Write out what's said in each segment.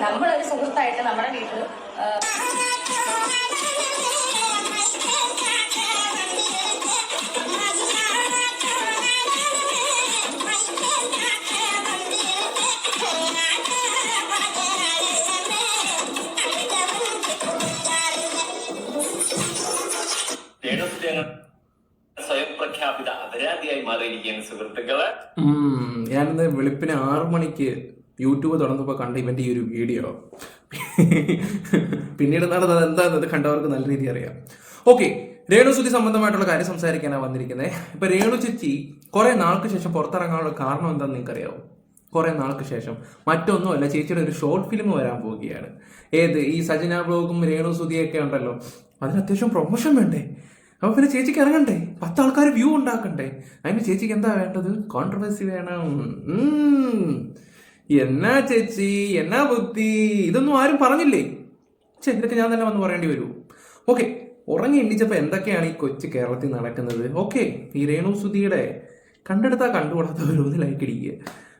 നമ്മളൊരു സുഹൃത്തായിട്ട് നമ്മുടെ വീട്ടിൽ സ്വയം പ്രഖ്യാപിത അപരാധിയായി മാറിയിരിക്കുകയാണ് സുഹൃത്തുക്കള്. ഞാനിന്ന് വെളുപ്പിന് 6 മണിക്ക് യൂട്യൂബ് തുറന്നപ്പോൾ കണ്ട ഇവന്റെ ഈ ഒരു വീഡിയോ പിന്നീട് നടന്നത് എന്താണെന്നത് കണ്ടവർക്ക് നല്ല രീതി അറിയാം. ഓക്കെ, രേണുസുതി സംബന്ധമായിട്ടുള്ള കാര്യം സംസാരിക്കാനാണ് വന്നിരിക്കുന്നത്. ഇപ്പൊ രേണു ചേച്ചി കുറെ നാൾക്ക് ശേഷം പുറത്തിറങ്ങാനുള്ള കാരണം എന്താണെന്ന് നിങ്ങൾക്കറിയാവോ? കുറെ നാൾക്ക് ശേഷം മറ്റൊന്നുമല്ല, ചേച്ചിയുടെ ഒരു ഷോർട്ട് ഫിലിം വരാൻ പോവുകയാണ്. ഏത് ഈ സജന ബ്ലോഗും രേണുസുതിയൊക്കെ ഉണ്ടല്ലോ, അതിന് അത്യാവശ്യം പ്രൊമോഷൻ വേണ്ടേ? അപ്പൊ പിന്നെ ചേച്ചിക്ക് ഇറങ്ങണ്ടേ, 10 ആൾക്കാർ വ്യൂ ഉണ്ടാക്കണ്ടേ? അതിന് ചേച്ചിക്ക് എന്താ വേണ്ടത്? കോൺട്രവേഴ്സി വേണം. എന്നാ ചേച്ചി, എന്നാ ബുദ്ധി, ഇതൊന്നും ആരും പറഞ്ഞില്ലേ? ഇതൊക്കെ ഞാൻ തന്നെ വന്ന് പറയേണ്ടി വരൂ. ഓക്കെ, ഉറങ്ങി എണ്ണിച്ചപ്പോ എന്തൊക്കെയാണ് ഈ കൊച്ചു കേരളത്തിൽ നടക്കുന്നത്? ഓക്കെ, ഈ രേണുസുതിയുടെ കണ്ടെടുത്താൽ കണ്ടുകൂടാത്തവർ ഒന്ന് ലൈക്ക് അടിക്കുക,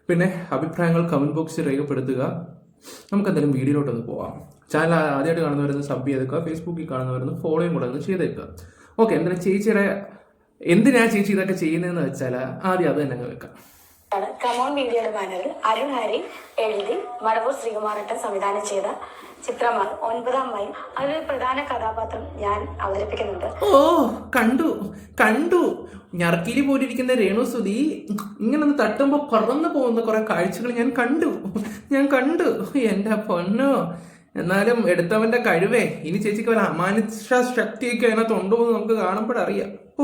പിന്നെ അഭിപ്രായങ്ങൾ കമന്റ് ബോക്സിൽ രേഖപ്പെടുത്തുക. നമുക്ക് എന്തായാലും വീഡിയോയിലോട്ടൊന്ന് പോവാം. ചാനൽ ആദ്യമായിട്ട് കാണുന്നവരൊന്ന് സബ് ചെയ്തേക്കുക, ഫേസ്ബുക്കിൽ കാണുന്നവരൊന്ന് ഫോളോയും കൂടെ ഒന്ന് ചെയ്തേക്കുക. ഓക്കെ, എന്തായാലും ചേച്ചിയുടെ എന്തിനാ ചേച്ചി ഇതൊക്കെ ചെയ്യുന്നതെന്ന് വെച്ചാൽ ആദ്യം അത് തന്നെ വെക്കാം. കമോൺ മീഡിയയുടെ ബാനറിൽ അരുൺ ഹരി എഴുതി മടവൂർ ശ്രീകുമാരട്ടൻ സംവിധാനം ചെയ്ത ചിത്രമാണ് 9-ാം മൈൽ. അതിൽ പ്രധാന കഥാപാത്രം ഞാൻ അവതരിപ്പിക്കുന്നുണ്ട്. ഓ, കണ്ടു ഞറക്കിലി പോലിരിക്കുന്ന രേണുസുതി ഇങ്ങനെ തട്ടുമ്പോ പറന്നു പോകുന്ന കുറെ കാഴ്ചകൾ ഞാൻ കണ്ടു. എന്റെ പൊന്നോ, എന്നാലും എടുത്തവന്റെ കഴിവേ, ഇനി ചേച്ചിക്ക് വല്ല അമാനുഷ ശക്തിയൊക്കെ അതിനകത്ത് ഉണ്ടോ എന്ന് നമുക്ക് കാണുമ്പോഴറിയാം. ഓ,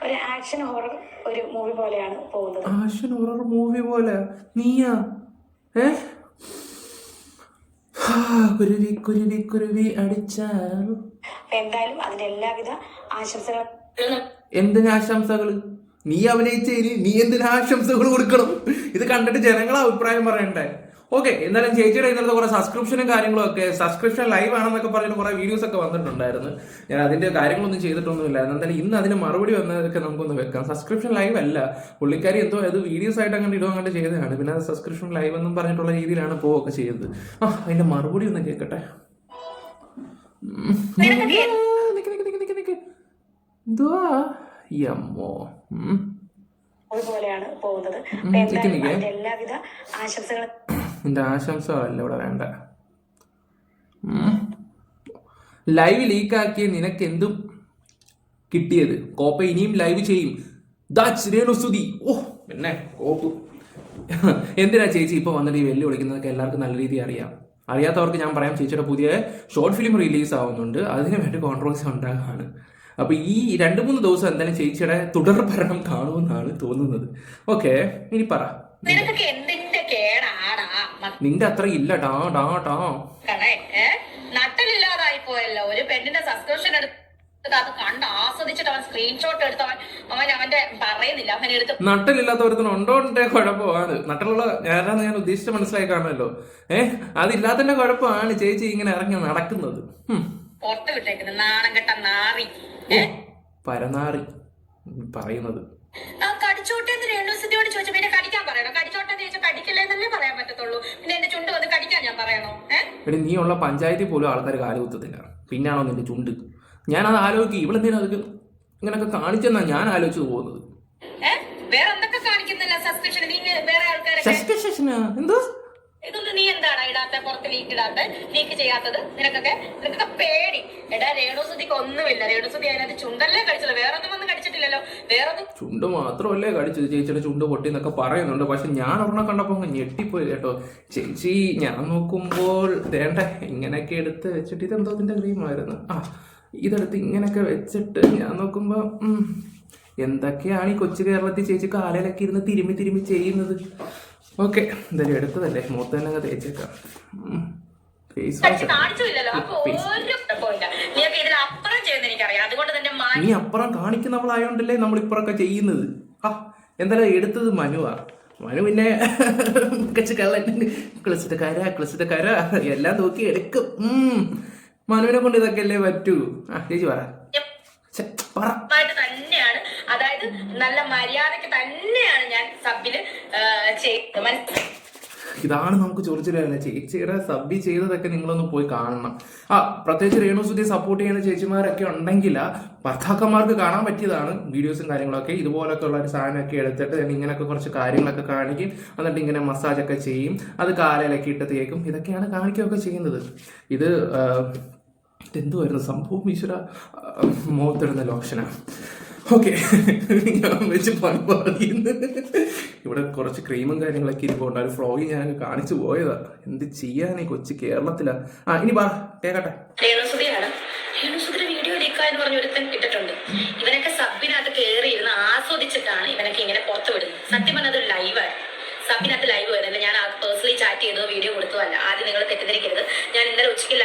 ഒരു ആക്ഷൻ ഹൊറർ ഒരു മൂവി പോലെയാണ് പോകുന്നത്. ആക്ഷൻ ഹൊറർ മൂവി പോലെ? നീയാ? കുരുവി കുരുവി കുരുവി അടിച്ചാൽ എന്തായാലും അതിന്റെ എല്ലാവിധ ആശംസകളും. എന്തിന് ആശംസകള്? നീ അഭിനയിച്ചതിന് നീ എന്തിന് ആശംസകൾ കൊടുക്കണം? ഇത് കണ്ടിട്ട് ജനങ്ങളെ അഭിപ്രായം പറയണ്ടേ? ഓക്കെ, എന്നാലും ചേച്ചിയുടെ ഇന്നലത്തെ കുറെ സബ്സ്ക്രിപ്ഷനും കാര്യങ്ങളും ഒക്കെ, സബ്സ്ക്രിപ്ഷൻ ലൈവ് ആണെന്നൊക്കെ പറഞ്ഞിട്ട് കുറെ വീഡിയോസ് ഒക്കെ വന്നിട്ടുണ്ടായിരുന്നു. ഞാൻ അതിന്റെ കാര്യങ്ങളൊന്നും ചെയ്തിട്ടൊന്നുമില്ലായിരുന്നു. എന്തായാലും ഇന്ന് അതിന് മറുപടി വന്നതൊക്കെ നമുക്കൊന്ന് വെക്കാം. സബ്സ്ക്രിപ്ഷൻ ലൈവ് അല്ല, പുള്ളിക്കാരി എന്തോ അത് വീഡിയോസ് ആയിട്ട് അങ്ങോട്ട് ഇടുക അങ്ങോട്ട് ചെയ്തതാണ്. പിന്നെ അത് സബ്സ്ക്രിപ്ഷൻ ലൈവ് എന്നും പറഞ്ഞിട്ടുള്ള രീതിയിലാണ് പോവൊക്കെ ചെയ്തത്. അതിന്റെ മറുപടി ഒന്ന് കേൾക്കട്ടെ. എന്തുവാ യമ്മോ പോലെയാണ് പോകുന്നത്. എല്ലാവിധ ആശംസകളും. നിന്റെ ആശംസകളല്ല ഇവിടെ വേണ്ട. ലൈവ് ലീക്കാക്കിയ നിനക്ക് എന്തും കിട്ടിയത് കോപ്പ ഇനിയും ലൈവ് ചെയ്യും. രേണുസുതി. ഓ, പിന്നെ കോപ്പ് എന്തിനാ ചേച്ചി ഇപ്പൊ വന്നിട്ട് ഈ വെല്ലു വിളിക്കുന്നതൊക്കെ എല്ലാവർക്കും നല്ല രീതിയിൽ അറിയാം. അറിയാത്തവർക്ക് ഞാൻ പറയാം, ചേച്ചിയുടെ പുതിയ ഷോർട്ട് ഫിലിം റിലീസ് ആവുന്നുണ്ട്. അതിന് വേണ്ടി കോൺട്രവേഴ്സി ഉണ്ടാകാണ്. അപ്പൊ ഈ 2-3 ദിവസം എന്തായാലും ചേച്ചിയുടെ തുടർ ഭരണം കാണുമെന്നാണ് തോന്നുന്നത്. ഓക്കെ, ഇനി പറ. നിന്റെ അത്ര ഇല്ല ടാ ടാ ടാ. നട്ടലില്ലാതായി പോയല്ലോ ഒരു പെണ്ണിന്റെ സബ്സ്ക്രിപ്ഷൻ എടുത്ത് അത് കണ്ട് ആസ്വദിച്ചിട്ട് അവൻ സ്ക്രീൻഷോട്ട് എടുത്തവൻ അവന്റെ പറയുന്നില്ല, അവൻ എടുത്ത്. നട്ടലില്ലാത്തവരുണ്ടോ കുഴപ്പമാണ്. നട്ടലുള്ള ഞാനാന്ന് ഞാൻ ഉദ്ദേശിച്ച മനസ്സിലായി കാണുമല്ലോ. അതില്ലാത്തതിന്റെ കുഴപ്പമാണ് ചേച്ചി ഇങ്ങനെ ഇറങ്ങി നടക്കുന്നത്. പുറത്ത് വിട്ടേക്കുന്നത് നാണം കെട്ട നാറി, പരനാറി പറയുന്നത്. കടിച്ചോട്ടെ രേണുസുതിയോട് ചോദിച്ചു, പിന്നെ കടിക്കാൻ പറയണോ? കടിച്ചോട്ടെ ചോദിച്ചാൽ കടിക്കില്ലെന്നല്ലേ പറയാൻ പറ്റത്തുള്ളൂ. പിന്നെ എന്റെ ചുണ്ട് വന്ന് കടിക്കാൻ ഞാൻ പറയണോ? നീ ഉള്ള പഞ്ചായത്തിൽ പോലും ആൾക്കാർ കാലുകുത്തത്തില്ല, പിന്നാണോ നിന്റെ ചുണ്ട്? ഞാനത് ആലോചിക്കും, ഇവളെന്തിനാ അതൊക്കെ ഇങ്ങനൊക്കെ കാണിച്ചെന്നാ ഞാൻ ആലോചിച്ചു പോകുന്നത്. വേറെ എന്തൊക്കെ കാണിക്കുന്നില്ല സബ്സ്ക്രിപ്ഷൻ? നീ വേറെ ആൾക്കാരെ എന്തോ ഇതൊന്നും നീ എന്താണ് ഇടാത്ത, പുറത്ത് ലീക്ക് ചെയ്യാത്തത്? നിനക്കൊക്കെ പേടി. എടാ, രേണുസുതിക്ക് ഒന്നുമില്ല. രേണുസുതി അതിനകത്ത് ചുണ്ടല്ലേ കടിച്ചല്ലോ, വേറൊന്നും വന്ന് കടിച്ചിട്ടില്ലല്ലോ. വേറൊന്നും ചുണ്ട് മാത്രമല്ലേ കടിച്ചത്? ചേച്ചിയുടെ ചുണ്ട് പൊട്ടി എന്നൊക്കെ പറയുന്നുണ്ട്. പക്ഷെ ഞാൻ ഒരെണ്ണം കണ്ടപ്പോ ഞെട്ടിപ്പോയി കേട്ടോ. ചേച്ചി ഞാൻ നോക്കുമ്പോൾ വേണ്ട ഇങ്ങനെയൊക്കെ എടുത്ത് വെച്ചിട്ട്, ഇതെന്തോ ഇതിന്റെ ക്രീമായിരുന്നു. ഇതെടുത്ത് ഇങ്ങനെയൊക്കെ വെച്ചിട്ട് ഞാൻ നോക്കുമ്പോ എന്തൊക്കെയാണ് ഈ കൊച്ചു കേരളത്തിൽ ചേച്ചി കാലയിലൊക്കെ ഇരുന്ന് തിരുമ്മി ചെയ്യുന്നത്. ഓക്കെ, എന്തായാലും എടുത്തതല്ലേ, മുഖത്ത് തന്നെ തേച്ചേക്കാം. നീ അപ്പുറം കാണിക്കുന്നവളായോണ്ടല്ലേ നമ്മൾ ഇപ്പുറമൊക്കെ ചെയ്യുന്നത്. എന്തായാലും എടുത്തത് മനുവാ. മനു പിന്നെ ക്ലച്ചിട്ട് കര എല്ലാം നോക്കി എടുക്കും. മനുവിനെ കൊണ്ട് ഇതൊക്കെ അല്ലേ പറ്റൂ. ചേച്ചി പറ. തന്നെയാണ്, അതായത് നല്ല മര്യാദക്ക് തന്നെയാണ് ഞാൻ സബില് ചെയ്തത്. ഇതാണ് നമുക്ക് ചൊറിച്ചില്ല. ചേച്ചിയുടെ സബ് ചെയ്തതൊക്കെ നിങ്ങളൊന്ന് പോയി കാണണം. പ്രത്യേകിച്ച് രേണുസുതിയെ സപ്പോർട്ട് ചെയ്യുന്ന ചേച്ചിമാരൊക്കെ ഉണ്ടെങ്കിൽ ഭർത്താക്കന്മാർക്ക് കാണാൻ പറ്റിയതാണ് വീഡിയോസും കാര്യങ്ങളൊക്കെ. ഇതുപോലൊക്കെ ഉള്ള ഒരു സാധനമൊക്കെ എടുത്തിട്ട് ഇങ്ങനെയൊക്കെ കുറച്ച് കാര്യങ്ങളൊക്കെ കാണിക്കും, എന്നിട്ട് ഇങ്ങനെ മസാജൊക്കെ ചെയ്യും, അത് കാലയിലൊക്കെ ഇട്ട് തേക്കും, ഇതൊക്കെയാണ് കാണിക്കുകയൊക്കെ ചെയ്യുന്നത്. ഇതെന്തുവായിരുന്നു സംഭവം? ഈശ്വര, മുഖത്തിടുന്ന ലോഷനാണ്. ഓക്കെ, ഞാൻ വെച്ച് പണി പറയുന്നത്. ഇവിടെ കുറച്ച് ക്രീമും കാര്യങ്ങളൊക്കെ ഇരിപ്പുണ്ട്. ഒരു ഫ്ലോഗിങ് ഞാൻ കാണിച്ചു പോയതാ. എന്ത് ചെയ്യാനേ, കൊച്ചു കേരളത്തിലാ. ഇനി പറ, കേക്കട്ടെ. രേണുസുതിയാണ്. രേണുസുതിയുടെ വീഡിയോ ലീക്കായെന്ന് പറഞ്ഞ ഒരുത്തൻ ഇട്ടിട്ടുണ്ട്. ഇവനൊക്കെ സബിനകത്ത് കയറി ഇരുന്ന് ആസ്വദിച്ചിട്ടാണ് ഇവനൊക്കെ ഇങ്ങനെ പുറത്തു വിടുന്നത്. സത്യം പറഞ്ഞത് ഒരു ലൈവാണ്. സബിനകത്ത് ലൈവ് വരുന്നില്ല. ഞാൻ പേഴ്സണലി ചാറ്റ് ചെയ്തോ വീഡിയോ കൊടുത്തതല്ല. ആദ്യം നിങ്ങൾ തെറ്റിദ്ധരിക്കരുത്. ഞാൻ ഇന്നലെ ഉച്ചയ്ക്ക്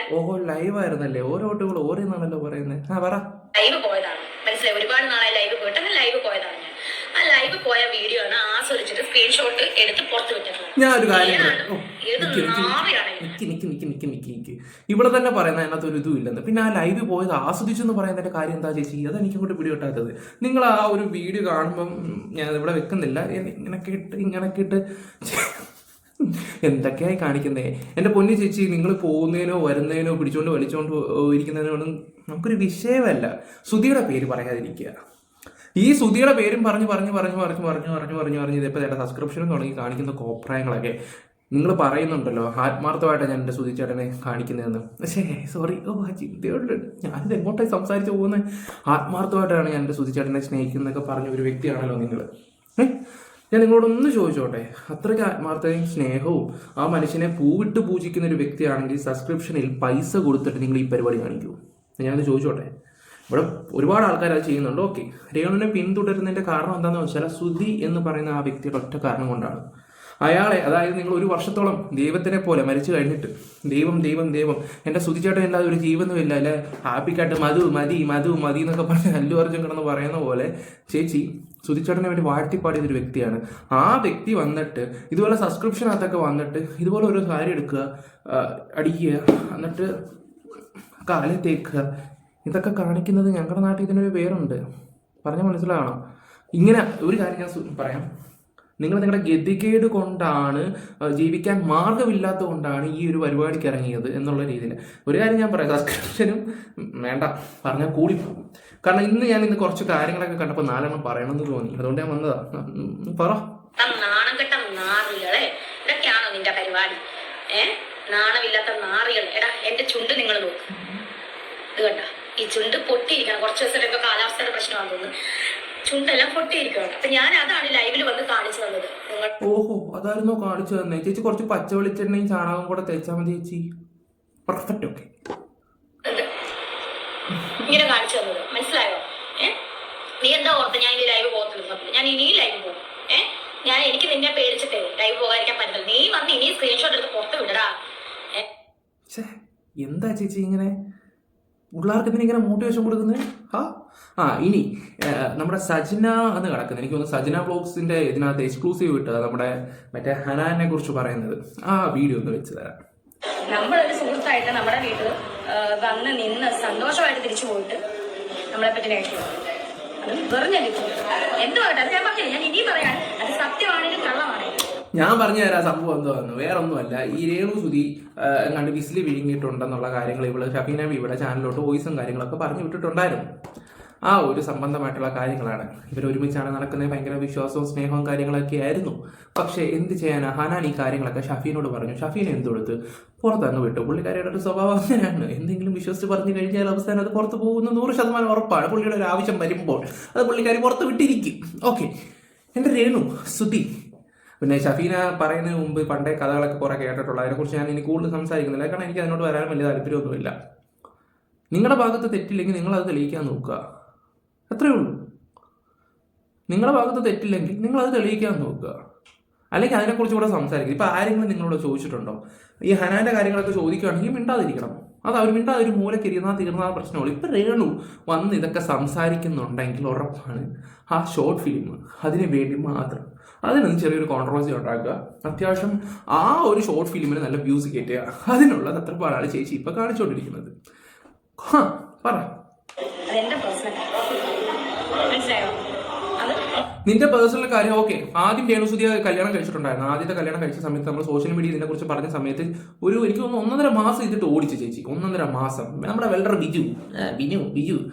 ലൈവ് ആയിരുന്നല്ലേ? ഓരോട്ടുകൾ ഓരോന്നാണല്ലോ പറയുന്നത്. പറ. ലൈവ് പോയതാണ്, മനസ്സിലായി. ഒരുപാട് നാളായി ലൈവ് പോയിട്ട്. അങ്ങനെ ലൈവ് പോയതാണ്. ഞാൻ ആ ലൈവ് പോയ വീഡിയോ ആണ് ആസ്വദിച്ചിട്ട് സ്ക്രീൻഷോട്ട് എടുത്ത് പുറത്തു വിട്ടിട്ടുണ്ട്. ഞാൻ ഒരു കാര്യം ഇവിടെ തന്നെ പറയുന്ന അതിനകത്ത് ഒരു ഇതും ഇല്ലെന്ന്. പിന്നെ ആ ലൈവ് പോയത് ആസ്വദിച്ചെന്ന് പറയുന്നതിന്റെ കാര്യം എന്താ ചേച്ചി? അതെനിക്ക് ഇങ്ങോട്ട് പിടി കിട്ടാത്തത്. നിങ്ങൾ ആ ഒരു വീഡിയോ കാണുമ്പം ഞാൻ ഇവിടെ വെക്കുന്നില്ല, ഇങ്ങനൊക്കെ ഇട്ട് എന്തൊക്കെയായി കാണിക്കുന്നേ. എൻ്റെ പൊന്നു ചേച്ചി, നിങ്ങൾ പോകുന്നതിനോ വരുന്നതിനോ പിടിച്ചോണ്ട് വലിച്ചോണ്ട് ഇരിക്കുന്നതിനോടും നമുക്കൊരു വിഷയമല്ല. സുധിയുടെ പേര് പറയാതിരിക്കുക. ഈ സുധിയുടെ പേരും പറഞ്ഞ് ഇതിപ്പോൾ എൻ്റെ സബ്സ്ക്രിപ്ഷനും തുടങ്ങി കാണിക്കുന്ന കോപ്രായങ്ങളൊക്കെ നിങ്ങൾ പറയുന്നുണ്ടല്ലോ. ആത്മാർത്ഥമായിട്ടാണ് ഞാൻ എൻ്റെ സുധി ചേട്ടനെ കാണിക്കുന്നതെന്ന്. പക്ഷേ സോറി, ആ ചിന്തയുണ്ട്. ഞാനിത് എങ്ങോട്ടായി സംസാരിച്ച് പോകുന്നത്? ആത്മാർത്ഥമായിട്ടാണ് ഞാൻ എൻ്റെ സുധി ചേട്ടനെ സ്നേഹിക്കുന്നതൊക്കെ പറഞ്ഞ ഒരു വ്യക്തിയാണല്ലോ നിങ്ങൾ. ഞാൻ നിങ്ങളോടൊന്ന് ചോദിച്ചോട്ടെ, അത്രയ്ക്ക് ആത്മാർത്ഥതയും സ്നേഹവും ആ മനുഷ്യനെ പൂവിട്ട് പൂജിക്കുന്ന ഒരു വ്യക്തിയാണെങ്കിൽ സബ്സ്ക്രിപ്ഷനിൽ പൈസ കൊടുത്തിട്ട് നിങ്ങൾ ഈ പരിപാടി കാണിക്കൂ? ഞാനത് ചോദിച്ചോട്ടെ. ഇവിടെ ഒരുപാട് ആൾക്കാർ അത് ചെയ്യുന്നുണ്ട്. ഓക്കെ, രേണുവിനെ പിന്തുടരുന്നതിൻ്റെ കാരണം എന്താണെന്ന് വെച്ചാൽ സുധി എന്ന് പറയുന്ന ആ വ്യക്തിയുടെ ഒറ്റ കാരണം കൊണ്ടാണ്. അയാളെ, അതായത് നിങ്ങൾ ഒരു വർഷത്തോളം ദൈവത്തിനെ പോലെ മരിച്ചു കഴിഞ്ഞിട്ട് ദൈവം എൻ്റെ സുധിച്ചേട്ടൻ ഇല്ലാതെ ഒരു ജീവനുമില്ല അല്ലെ, ഹാപ്പിക്കായിട്ട് മധു എന്നൊക്കെ പറഞ്ഞ് അല്ലു അർജുൻ കിടന്ന് പറയുന്ന പോലെ ചേച്ചി സുധിച്ചേട്ടനെ വേണ്ടി വാഴ്ത്തിപ്പാടിയൊരു വ്യക്തിയാണ്. ആ വ്യക്തി വന്നിട്ട് ഇതുപോലെ സബ്സ്ക്രിപ്ഷനകത്തൊക്കെ വന്നിട്ട് ഇതുപോലെ ഒരു കാര്യം എടുക്കുക, അടിക്കുക, എന്നിട്ട് കാലിൽ തേക്കുക, ഇതൊക്കെ കാണിക്കുന്നത് ഞങ്ങളുടെ നാട്ടിൽ ഇതിനൊരു പേരുണ്ട്. പറഞ്ഞാൽ മനസ്സിലാകണം. ഇങ്ങനെ ഒരു കാര്യം ഞാൻ പറയാം. നിങ്ങളുടെ ഗതികേട് കൊണ്ടാണ്, ജീവിക്കാൻ മാർഗമില്ലാത്തത് കൊണ്ടാണ് ഈ ഒരു പരിപാടിക്ക് ഇറങ്ങിയത് എന്നുള്ള രീതിയിൽ ഒരു കാര്യം ഞാൻ പറയാം. സബ്സ്ക്രിപ്ഷനും വേണ്ട, പറഞ്ഞാൽ കൂടിപ്പോകും. കാരണം ഇന്ന് കുറച്ച് കാര്യങ്ങളൊക്കെ കണ്ടപ്പോൾ 4 എണ്ണം പറയണമെന്ന് തോന്നി, അതുകൊണ്ട് ഞാൻ വന്നതാ. പറ. നാണംകെട്ട നാറികളെ, ഇതൊക്കെയാണോ നിന്റെ പരിപാടി? നാണമില്ലാത്ത നാറികൾ. എടാ, എന്റെ ചുണ്ട് നിങ്ങൾ നോക്ക്. ഇത് കണ്ട, ഈ ചുണ്ട് പൊട്ടിയിരിക്കണം. കുറച്ച് ദിവസത്തെ ഇപ്പൊ കാലാവസ്ഥയുടെ പ്രശ്നമാണെന്ന് തോന്നുന്നു. ചുണ്ടെല്ലാം പൊട്ടിയിരിക്കണം. അപ്പൊ ഞാൻ അതാണ് ലൈവിൽ വന്ന് കാണിച്ചു തന്നത്. ഓഹോ, അതായിരുന്നോ കാണിച്ചു തന്നെ? ചേച്ചി കുറച്ച് പച്ച വെളിച്ചെണ്ണയും ചാണകം കൂടെ തേച്ചാൽ മതി ചേച്ചി. പെർഫെക്റ്റ്. ഓക്കെ, ഇങ്ങനെ കാണിച്ചു തന്നത് മനസ്സിലായോ? നീ എന്താ ഓർത്ത് ഞാൻ ഇനി ലൈവ് പോകത്തില്ല? ഞാൻ ഇനി ലൈവ് പോകും. എനിക്ക് നിന്നെ പേടിച്ചിട്ടേ ലൈവ് പോകാതിരിക്കാൻ പറ്റില്ല. നീ വന്ന് ഇനി സ്ക്രീൻഷോട്ട് എടുത്ത് പുറത്ത് വിടടാ. എന്താ ചേച്ചി ഇങ്ങനെ പിള്ളേർക്ക് ഇങ്ങനെ മോട്ടിവേഷൻ കൊടുക്കുന്നത്? ഇനി നമ്മുടെ സജ്ന എന്ന് കിടക്കുന്നത്, എനിക്ക് തോന്നുന്നു സജ്ന ബ്ലോഗ്സിന്റെ ഇതിനകത്ത് എക്സ്ക്ലൂസീവ് ഇട്ടത് നമ്മുടെ മറ്റേ ഹനാനെ കുറിച്ച് പറയുന്നത്. ആ വീഡിയോ ഒന്ന് വെച്ച് തരാം. നമ്മളൊരു സുഹൃത്തായിട്ട് നമ്മുടെ വീട്ടിൽ വന്ന് നിന്ന് സന്തോഷമായിട്ട് തിരിച്ചു പോയിട്ട് നമ്മളെ പറ്റി നേടിയത് അത് വെറുതെ എന്തുവാട്ടെ? അത് ഞാൻ പറഞ്ഞില്ല, ഞാൻ ഇനിയും പറയാൻ. അത് സത്യമാണെങ്കിലും കള്ളമാണെങ്കിലും ഞാൻ പറഞ്ഞു തരാം സംഭവം എന്തുവാന്ന്. വേറെ ഒന്നുമല്ല, ഈ രേണുസുതി എങ്ങാണ്ട് വിസിൽ വിഴുങ്ങിയിട്ടുണ്ടെന്നുള്ള കാര്യങ്ങൾ ഷഫീന ഇവിടെ ചാനലിലോട്ട് വോയിസും കാര്യങ്ങളൊക്കെ പറഞ്ഞു വിട്ടിട്ടുണ്ടായിരുന്നു. ആ ഒരു സംബന്ധമായിട്ടുള്ള കാര്യങ്ങളാണ്. ഇവരൊരുമിച്ചാണ് നടക്കുന്നത്. ഭയങ്കര വിശ്വാസവും സ്നേഹവും കാര്യങ്ങളൊക്കെ ആയിരുന്നു. പക്ഷേ എന്ത് ചെയ്യാനാ, ഹനാൻ ഈ കാര്യങ്ങളൊക്കെ ഷഫീനോട് പറഞ്ഞു. ഷഫീൻ എന്തെടുത്ത് പുറത്തങ്ങ് വിട്ടു. പുള്ളിക്കാരിയുടെ ഒരു സ്വഭാവം അങ്ങനെയാണ്. എന്തെങ്കിലും വിശ്വസിച്ച് പറഞ്ഞു കഴിഞ്ഞാൽ അവസാനം അത് പുറത്ത് പോകുന്ന 100% ഉറപ്പാണ്. പുള്ളിയുടെ ഒരു ആവശ്യം വരുമ്പോൾ അത് പുള്ളിക്കാരി പുറത്ത് വിട്ടിരിക്കും. ഓക്കെ, എൻ്റെ രേണു സുധി. പിന്നെ ഷഫീന പറയുന്നതിന് മുമ്പ് പണ്ടേ കഥകളൊക്കെ കുറെ കേട്ടിട്ടുള്ള അതിനെക്കുറിച്ച് ഞാൻ ഇനി കൂടുതൽ സംസാരിക്കുന്നില്ല. കാരണം എനിക്ക് അതിനോട് വരാൻ വലിയ താല്പര്യമൊന്നുമില്ല. നിങ്ങളുടെ ഭാഗത്ത് തെറ്റില്ലെങ്കിൽ നിങ്ങളത് തെളിയിക്കാൻ നോക്കുക, അത്രയേ ഉള്ളൂ. നിങ്ങളുടെ ഭാഗത്ത് തെറ്റില്ലെങ്കിൽ നിങ്ങളത് തെളിയിക്കാൻ നോക്കുക, അല്ലെങ്കിൽ അതിനെക്കുറിച്ച് കൂടെ സംസാരിക്കുക. ഇപ്പം ആരെങ്കിലും നിങ്ങളോട് ചോദിച്ചിട്ടുണ്ടോ? ഈ ഹനാന്റെ കാര്യങ്ങളൊക്കെ ചോദിക്കുകയാണെങ്കിൽ മിണ്ടാതിരിക്കണം. അത് അവർ മിണ്ടാതെ ഒരു മൂലക്കിരിയുന്ന തീർന്ന പ്രശ്നമുള്ളൂ. ഇപ്പം രേണു വന്ന് ഇതൊക്കെ സംസാരിക്കുന്നുണ്ടെങ്കിൽ ഉറപ്പാണ് ആ ഷോർട്ട് ഫിലിം അതിന് വേണ്ടി മാത്രം അതിനൊന്ന് ചെറിയൊരു കോൺട്രവേഴ്സി ഉണ്ടാക്കുക. അത്യാവശ്യം ആ ഒരു ഷോർട്ട് ഫിലിമിന് നല്ല വ്യൂസ് കയറ്റുക. അതിനുള്ള തത്രപ്പാടാണ് ചേച്ചി ഇപ്പം കാണിച്ചുകൊണ്ടിരിക്കുന്നത്. പറ. നിന്റെ പേഴ്സണൽ കാര്യം ഓക്കെ. ആദ്യം രേണുസുതിയ കല്യാണം കഴിച്ചിട്ടുണ്ടായിരുന്നു. ആദ്യത്തെ കല്യാണം കഴിച്ച സമയത്ത് നമ്മൾ സോഷ്യൽ മീഡിയ ഇതിനെ കുറിച്ച് പറഞ്ഞ സമയത്ത് എനിക്ക് തോന്നുന്നു 1.5 മാസം ഇതിട്ട് ഓടിച്ചു ചേച്ചി. 1.5 മാസം. നമ്മുടെ വെൽഡർ ബിജു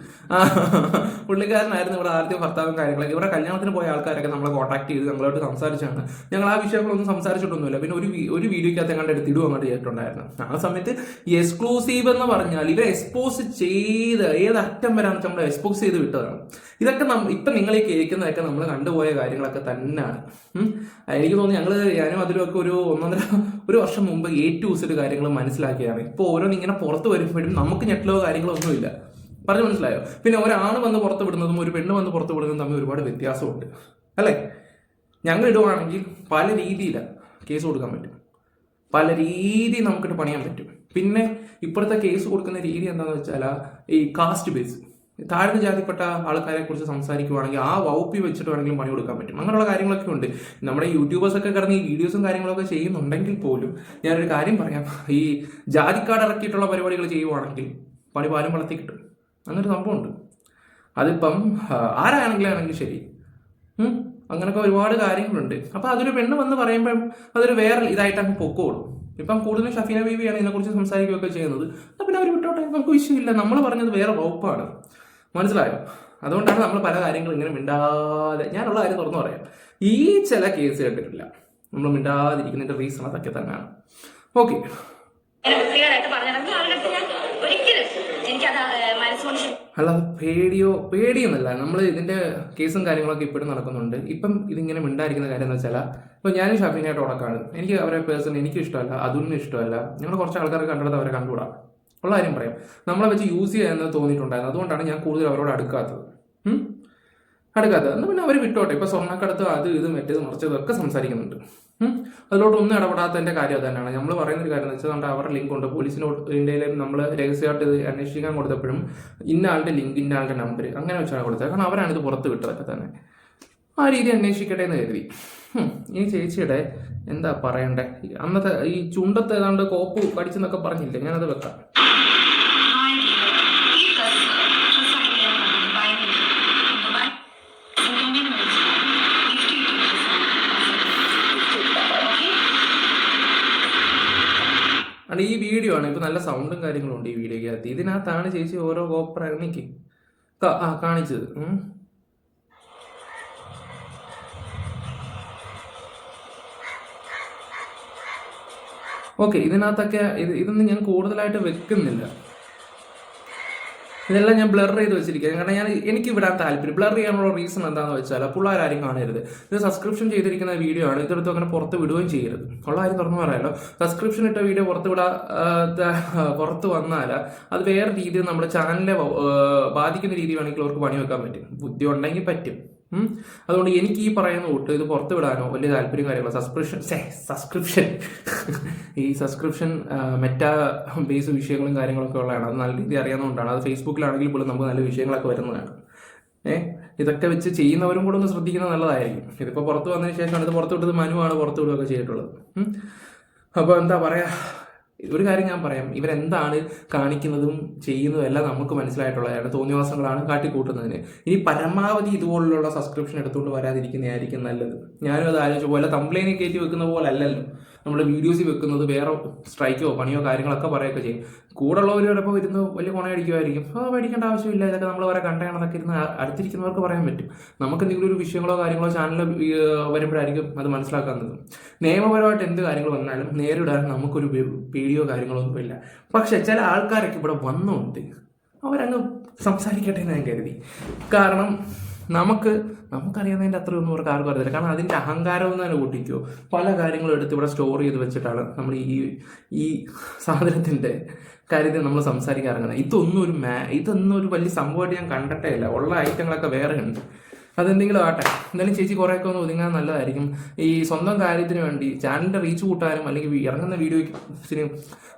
പുള്ളിക്കാരനായിരുന്നു ഇവിടെ ആദ്യം ഭർത്താവും കാര്യങ്ങളൊക്കെ. ഇവിടെ കല്യാണത്തിന് പോയ ആൾക്കാരൊക്കെ നമ്മളെ കോൺടാക്ട് ചെയ്ത് നമ്മളോട് സംസാരിച്ചാണ്. ഞങ്ങൾ ആ വിഷയങ്ങളൊന്നും സംസാരിച്ചിട്ടൊന്നുമില്ല. പിന്നെ ഒരു വീഡിയോയ്ക്കകത്ത് അങ്ങോട്ട് എടുത്തിടും അങ്ങോട്ട് ചെയ്തിട്ടുണ്ടായിരുന്നു. ആ സമയത്ത് എക്സ്ക്ലൂസീവ് എന്ന് പറഞ്ഞാൽ ഇവരെ എക്സ്പോസ് ചെയ്ത് ഏത് അറ്റം വരാന്ന് വെച്ചാൽ നമ്മൾ എക്സ്പോസ് ചെയ്ത് വിട്ടതാണ്. ഇതൊക്കെ ഇപ്പം നിങ്ങൾ ഈ കേൾക്കുന്നതൊക്കെ നമ്മൾ കണ്ടുപോയ കാര്യങ്ങളൊക്കെ തന്നെയാണ്. എനിക്ക് തോന്നുന്നു ഞാനും അതിലൊക്കെ ഒരു വർഷം മുമ്പ് A-to Z കാര്യങ്ങൾ മനസ്സിലാക്കിയാണ്. ഇപ്പോൾ ഓരോന്നിങ്ങനെ പുറത്ത് വരുമ്പോഴും നമുക്ക് ഞെട്ടലോ കാര്യങ്ങളോ ഒന്നുമില്ല. പറഞ്ഞു മനസ്സിലായോ? പിന്നെ ഒരാണ് വന്ന് പുറത്ത് വിടുന്നതും ഒരു പെണ്ണ് വന്ന് പുറത്ത് വിടുന്നതും തമ്മിൽ ഒരുപാട് വ്യത്യാസമുണ്ട് അല്ലേ? ഞങ്ങൾ ഇടുവാണെങ്കിൽ പല രീതിയിലാണ് കേസ് കൊടുക്കാൻ പറ്റും. പല രീതി നമുക്കിട്ട് പണിയാൻ പറ്റും. പിന്നെ ഇപ്പോഴത്തെ കേസ് കൊടുക്കുന്ന രീതി എന്താണെന്ന് വെച്ചാൽ ഈ കാസ്റ്റ് ബേസ്, താഴ്ന്ന ജാതിപ്പെട്ട ആൾക്കാരെ കുറിച്ച് സംസാരിക്കുവാണെങ്കിൽ ആ വകുപ്പി വെച്ചിട്ട് വേണമെങ്കിലും പണി കൊടുക്കാൻ പറ്റും. അങ്ങനെയുള്ള കാര്യങ്ങളൊക്കെ ഉണ്ട്. നമ്മുടെ യൂട്യൂബേഴ്സൊക്കെ കിടന്ന് ഈ വീഡിയോസും കാര്യങ്ങളൊക്കെ ചെയ്യുന്നുണ്ടെങ്കിൽ പോലും ഞാനൊരു കാര്യം പറയാം, ഈ ജാതിക്കാട് ഇറക്കിയിട്ടുള്ള പരിപാടികൾ ചെയ്യുവാണെങ്കിൽ പണി പാലും വളർത്തി കിട്ടും. അങ്ങനൊരു സംഭവമുണ്ട്. അതിപ്പം ആരാണെങ്കിലും ശരി. അങ്ങനെയൊക്കെ ഒരുപാട് കാര്യങ്ങളുണ്ട്. അപ്പം അതൊരു പെണ്ണ് വന്ന് പറയുമ്പം അതൊരു വേറെ ഇതായിട്ട് അങ്ങ് പൊക്കോളും. ഇപ്പം കൂടുതലും ഷഫീന ബീവിയാണ് ഇതിനെക്കുറിച്ച് സംസാരിക്കുകയൊക്കെ ചെയ്യുന്നത്. അപ്പം പിന്നെ അവർ വിട്ടോട്ടെ, നമുക്ക് വിഷയമില്ല. നമ്മൾ പറഞ്ഞത് വേറെ വകുപ്പാണ്. മനസ്സിലായോ? അതുകൊണ്ടാണ് നമ്മൾ പല കാര്യങ്ങളും ഇങ്ങനെ മിണ്ടാതെ, ഞാനുള്ള കാര്യം തുറന്നു പറയാം, ഈ ചില കേസ് കേട്ടിട്ടില്ല. നമ്മൾ മിണ്ടാതിരിക്കുന്നതിന്റെ റീസൺ അതൊക്കെ തന്നെയാണ്. ഓക്കെ, അല്ലാതെ പേടിയൊന്നുമല്ല. നമ്മൾ ഇതിന്റെ കേസും കാര്യങ്ങളൊക്കെ ഇപ്പോഴും നടക്കുന്നുണ്ട്. ഇപ്പം ഇതിങ്ങനെ മിണ്ടായിരിക്കുന്ന കാര്യം എന്ന് വെച്ചാൽ ഇപ്പം ഞാനും ഷഫീനായിട്ട് ഉടക്കാണ്. എനിക്ക് അവരെ പേഴ്സണൽ എനിക്ക് ഇഷ്ടമല്ല, അതൊന്നും ഇഷ്ടമല്ല. ഞങ്ങൾ കുറച്ച് ആൾക്കാരെ കണ്ടെടുത്ത് അവരെ കണ്ടുകൂടാ. ഉള്ള കാര്യം പറയാം, നമ്മളെ വെച്ച് യൂസ് ചെയ്യാമെന്ന് തോന്നിയിട്ടുണ്ടായിരുന്നു. അതുകൊണ്ടാണ് ഞാൻ കൂടുതൽ അവരോട് അടുക്കാത്തത്. എന്നാൽ പിന്നെ അവർ വിട്ടോട്ടെ. ഇപ്പം സ്വർണ്ണക്കടത്ത് അത് ഇത് മറ്റേത് മറിച്ചതും ഒക്കെ സംസാരിക്കുന്നുണ്ട്. അതിലോട്ടൊന്നും ഇടപെടാത്തതിന്റെ കാര്യം അത് തന്നെയാണ്. നമ്മൾ പറയുന്നൊരു കാര്യം എന്ന് വെച്ചാൽ അവരുടെ ലിങ്ക് ഉണ്ട്. പോലീസിനോട് ഇന്ത്യയിൽ നമ്മൾ രഹസ്യമായിട്ട് ഇത് അന്വേഷിക്കാൻ കൊടുത്തപ്പോഴും ഇന്ന ആളുടെ ലിങ്ക്, ഇന്ന ആളുടെ നമ്പർ അങ്ങനെ വെച്ചാണ് കൊടുത്തത്. കാരണം അവരാണ് ഇത് പുറത്ത് വിട്ടതൊക്കെ തന്നെ. ആ രീതി അന്വേഷിക്കട്ടെ എന്ന് കരുതി. ഇനി ചേച്ചിയുടെ എന്താ പറയണ്ടേ, അന്നത്തെ ഈ ചുണ്ടത്ത് ഏതാണ്ട് കോപ്പ് കടിച്ചെന്നൊക്കെ പറഞ്ഞില്ലേ, ഞാനത് വെക്കാം. ഈ വീഡിയോ ആണ്. ഇപ്പൊ നല്ല സൗണ്ടും കാര്യങ്ങളും ഉണ്ട് ഈ വീഡിയോക്കകത്ത്. ഇതിനകത്താണ് ചേച്ചി ഓരോ കോപ്പർ എനിക്ക് കാണിച്ചത്. ഓക്കെ, ഇതിനകത്തൊക്കെ ഇതൊന്നും ഞാൻ കൂടുതലായിട്ട് വെക്കുന്നില്ല. ഇതെല്ലാം ഞാൻ ബ്ലർ ചെയ്ത് വെച്ചിരിക്കുന്നത്. കാരണം എനിക്ക് വിടാൻ താല്പര്യം. ബ്ലർ ചെയ്യാനുള്ള റീസൺ എന്താണെന്ന് വെച്ചാൽ പിള്ളേരാരും കാണരുത്. ഇത് സബ്സ്ക്രിപ്ഷൻ ചെയ്തിരിക്കുന്ന വീഡിയോ ആണ്. ഇതെടുത്ത് അങ്ങനെ പുറത്ത് വിടുകയും ചെയ്യരുത്. ഉള്ള കാര്യം തുറന്നു പറയാമല്ലോ. സബ്സ്ക്രിപ്ഷൻ ഇട്ട വീഡിയോ പുറത്ത് വന്നാൽ അത് വേറെ രീതിയിൽ നമ്മുടെ ചാനലിനെ ബാധിക്കുന്ന രീതി വേണമെങ്കിൽ അവർക്ക് പണി വെക്കാൻ പറ്റും. ബുദ്ധി ഉണ്ടെങ്കിൽ പറ്റും. അതുകൊണ്ട് എനിക്ക് ഈ പറയുന്ന കൂട്ട് ഇത് പുറത്ത് വിടാനോ വലിയ താല്പര്യം കാര്യങ്ങളോ സബ്സ്ക്രിപ്ഷൻ ഈ സബ്സ്ക്രിപ്ഷൻ മെറ്റാ ബേസ് വിഷയങ്ങളും കാര്യങ്ങളൊക്കെ ഉള്ളതാണ്. അത് നല്ല രീതി അറിയാവുന്നതുകൊണ്ടാണ്. അത് ഫേസ്ബുക്കിലാണെങ്കിൽ പോലും നമുക്ക് നല്ല വിഷയങ്ങളൊക്കെ വരുന്നതാണ്. ഇതൊക്കെ വെച്ച് ചെയ്യുന്നവരും കൂടെ ഒന്ന് ശ്രദ്ധിക്കുന്നത് നല്ലതായിരിക്കും. ഇതിപ്പോൾ പുറത്ത് വന്നതിന് ശേഷമാണ് ഇത് പുറത്ത് വിട്ടത്. മനുവാണ് പുറത്ത് വിടുകയൊക്കെ ചെയ്തിട്ടുള്ളത്. അപ്പോൾ എന്താ പറയുക, ഒരു കാര്യം ഞാൻ പറയാം, ഇവരെന്താണ് കാണിക്കുന്നതും ചെയ്യുന്നതും എല്ലാം നമുക്ക് മനസ്സിലായിട്ടുള്ളതാണ്. തോന്നിവാസങ്ങളാണ് കാട്ടിക്കൂട്ടുന്നതിന്. ഇനി പരമാവധി ഇതുപോലുള്ള സബ്സ്ക്രിപ്ഷൻ എടുത്തുകൊണ്ട് വരാതിരിക്കുന്നതായിരിക്കും നല്ലത്. ഞാനും അത് ആലോചിച്ചു. പോലെ തംബ്ലൈനിൽ കയറ്റി വെക്കുന്ന പോലെ അല്ലല്ലോ നമ്മൾ വീഡിയോസിൽ വെക്കുന്നത്. വേറെ സ്ട്രൈക്കോ പണിയോ കാര്യങ്ങളൊക്കെ പറയുകയൊക്കെ ചെയ്യും. കൂടെ ഉള്ളവരോടൊപ്പം വരുന്നു വലിയ കുണയടിക്കുമായിരിക്കും. മേടിക്കേണ്ട ആവശ്യമില്ല. ഇതൊക്കെ നമ്മൾ വരെ കണ്ടാണെന്നൊക്കെ ഇരുന്ന് അടുത്തിരിക്കുന്നവർക്ക് പറയാൻ പറ്റും. നമുക്ക് എന്തെങ്കിലും ഒരു വിഷയങ്ങളോ കാര്യങ്ങളോ ചാനലിൽ വരുമ്പോഴായിരിക്കും അത് മനസ്സിലാക്കുന്നത്. നിയമപരമായിട്ട് എന്ത് കാര്യങ്ങൾ വന്നാലും നേരിടാൻ നമുക്കൊരു പേടിയോ കാര്യങ്ങളോ ഒന്നുമില്ല. പക്ഷെ ചില ആൾക്കാരൊക്കെ ഇവിടെ വന്നുകൊണ്ട് അവരങ്ങ് സംസാരിക്കട്ടെ എന്ന് ഞാൻ കരുതി. കാരണം നമുക്കറിയാവുന്നതിൻ്റെ അത്രയൊന്നും അവർക്ക് ആർക്കും അറിയില്ല. കാരണം അതിൻ്റെ അഹങ്കാരം എന്ന് തന്നെ കൂട്ടിക്കോ. പല കാര്യങ്ങളും എടുത്ത് ഇവിടെ സ്റ്റോർ ചെയ്ത് വെച്ചിട്ടാണ് നമ്മൾ ഈ സാധനത്തിൻ്റെ കാര്യത്തിൽ നമ്മൾ സംസാരിക്കാറുള്ളത്. ഇതൊന്നും ഒരു വലിയ സംഭവമായിട്ട് ഞാൻ കണ്ടിട്ടേ ഇല്ല. ഉള്ള ഐറ്റങ്ങളൊക്കെ വേറെ ഉണ്ട്. അതെന്തെങ്കിലും ആട്ടെ. എന്തായാലും ചേച്ചി കുറേയൊക്കെ ഒന്ന് ഒതുങ്ങാൻ നല്ലതായിരിക്കും. ഈ സ്വന്തം കാര്യത്തിന് വേണ്ടി ചാനലിൻ്റെ റീച്ച് കൂട്ടാനും അല്ലെങ്കിൽ ഇറങ്ങുന്ന വീഡിയോസിന്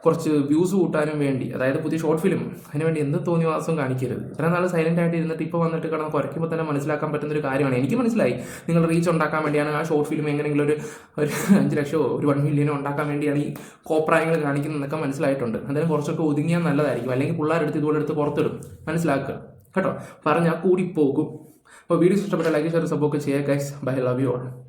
കുറച്ച് വ്യൂസ് കൂട്ടാനും വേണ്ടി, അതായത് പുതിയ ഷോർട്ട് ഫിലിം, അതിനുവേണ്ടി എന്ത് തോന്നിവാസം കാണിക്കരുത്. ഇത്ര നാൾ സൈലന്റ് ആയിട്ട് ഇരുന്നിട്ട് ഇപ്പോൾ വന്നിട്ട് കിടന്ന് കുറയ്ക്കുമ്പോൾ തന്നെ മനസ്സിലാക്കാൻ പറ്റുന്നൊരു കാര്യമാണ്. എനിക്ക് മനസ്സിലായി നിങ്ങൾ റീച്ച് ഉണ്ടാക്കാൻ വേണ്ടിയാണ് ആ ഷോർട്ട് ഫിലിം എങ്ങനെയെങ്കിലും ഒരു 5 ലക്ഷമോ ഒരു 1 മില്യനോ ഉണ്ടാക്കാൻ വേണ്ടിയാണ് ഈ കോപ്രായങ്ങൾ കാണിക്കുന്നതെന്നൊക്കെ മനസ്സിലായിട്ടുണ്ട്. എന്തായാലും കുറച്ചൊക്കെ ഒതുങ്ങിയാൽ നല്ലതായിരിക്കും. അല്ലെങ്കിൽ പിള്ളേരെടുത്ത് ഇതുപോലെ എടുത്ത് പുറത്തിടും. മനസ്സിലാക്കുക കേട്ടോ. പറഞ്ഞാൽ കൂടിപ്പോകും. അപ്പോൾ വീഡിയോസ് ഇഷ്ടപ്പെട്ട ലൈക്ക് ഷെയർ സപ്പോർട്ട് ചെയ്യുക guys. Bye, love you all.